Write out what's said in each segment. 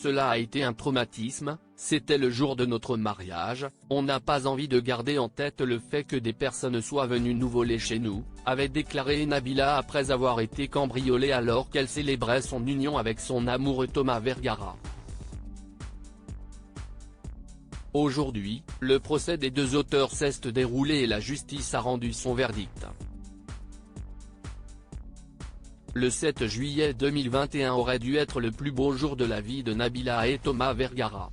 Cela a été un traumatisme, c'était le jour de notre mariage, on n'a pas envie de garder en tête le fait que des personnes soient venues nous voler chez nous, avait déclaré Nabila après avoir été cambriolée alors qu'elle célébrait son union avec son amoureux Thomas Vergara. Aujourd'hui, le procès des deux auteurs s'est déroulé et la justice a rendu son verdict. Le 7 juillet 2021 aurait dû être le plus beau jour de la vie de Nabila et Thomas Vergara.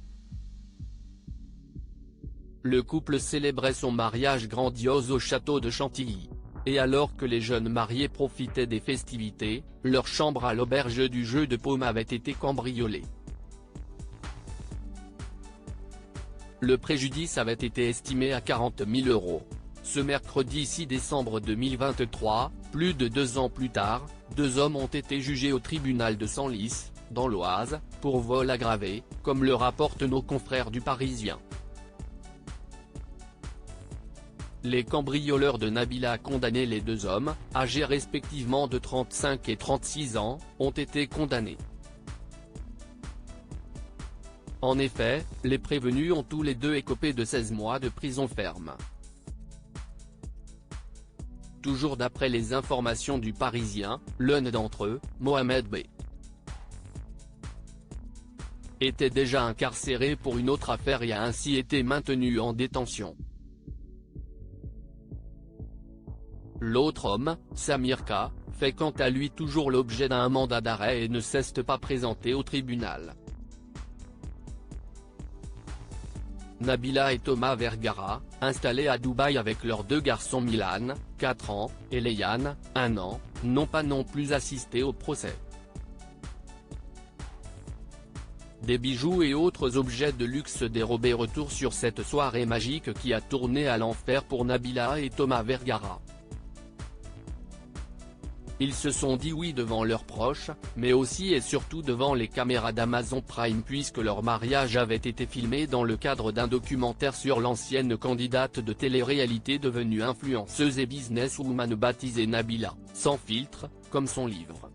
Le couple célébrait son mariage grandiose au château de Chantilly. Et alors que les jeunes mariés profitaient des festivités, leur chambre à l'auberge du Jeu de Paume avait été cambriolée. Le préjudice avait été estimé à 40 000 €. Ce mercredi 6 décembre 2023, plus de 2 ans plus tard, 2 hommes ont été jugés au tribunal de Senlis, dans l'Oise, pour vol aggravé, comme le rapportent nos confrères du Parisien. Les cambrioleurs de Nabila condamnés, les deux hommes, âgés respectivement de 35 et 36 ans, ont été condamnés. En effet, les prévenus ont tous les deux écopé de 16 mois de prison ferme. Toujours d'après les informations du Parisien, l'un d'entre eux, Mohamed B, était déjà incarcéré pour une autre affaire et a ainsi été maintenu en détention. L'autre homme, Samir K, fait quant à lui toujours l'objet d'un mandat d'arrêt et ne s'est pas présenté au tribunal. Nabila et Thomas Vergara, installés à Dubaï avec leurs deux garçons Milan, 4 ans, et Léane, 1 an, n'ont pas non plus assisté au procès. Des bijoux et autres objets de luxe dérobés. Retour sur cette soirée magique qui a tourné à l'enfer pour Nabila et Thomas Vergara. Ils se sont dit oui devant leurs proches, mais aussi et surtout devant les caméras d'Amazon Prime puisque leur mariage avait été filmé dans le cadre d'un documentaire sur l'ancienne candidate de télé-réalité devenue influenceuse et businesswoman baptisée Nabila, sans filtre, comme son livre.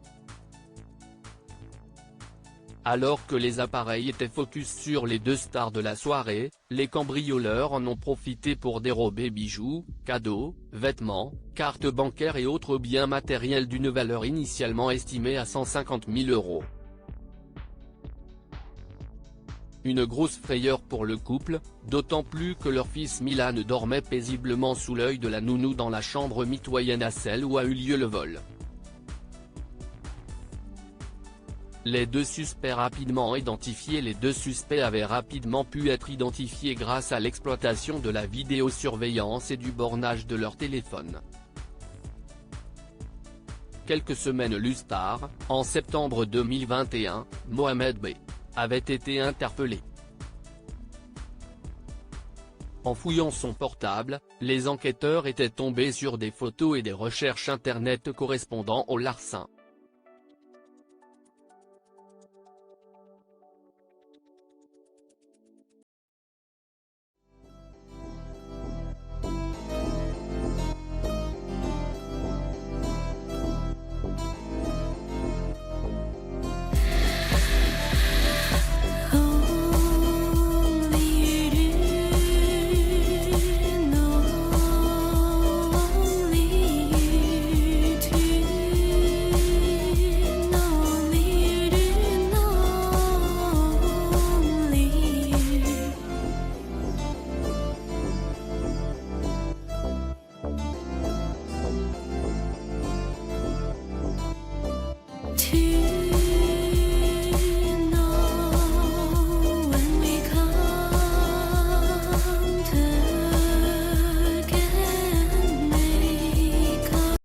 Alors que les appareils étaient focus sur les deux stars de la soirée, les cambrioleurs en ont profité pour dérober bijoux, cadeaux, vêtements, cartes bancaires et autres biens matériels d'une valeur initialement estimée à 150 000 €. Une grosse frayeur pour le couple, d'autant plus que leur fils Milan dormait paisiblement sous l'œil de la nounou dans la chambre mitoyenne à celle où a eu lieu le vol. Les deux suspects rapidement identifiés. Les deux suspects avaient rapidement pu être identifiés grâce à l'exploitation de la vidéosurveillance et du bornage de leur téléphone. Quelques semaines plus tard, en septembre 2021, Mohamed B avait été interpellé. En fouillant son portable, les enquêteurs étaient tombés sur des photos et des recherches internet correspondant au larcin.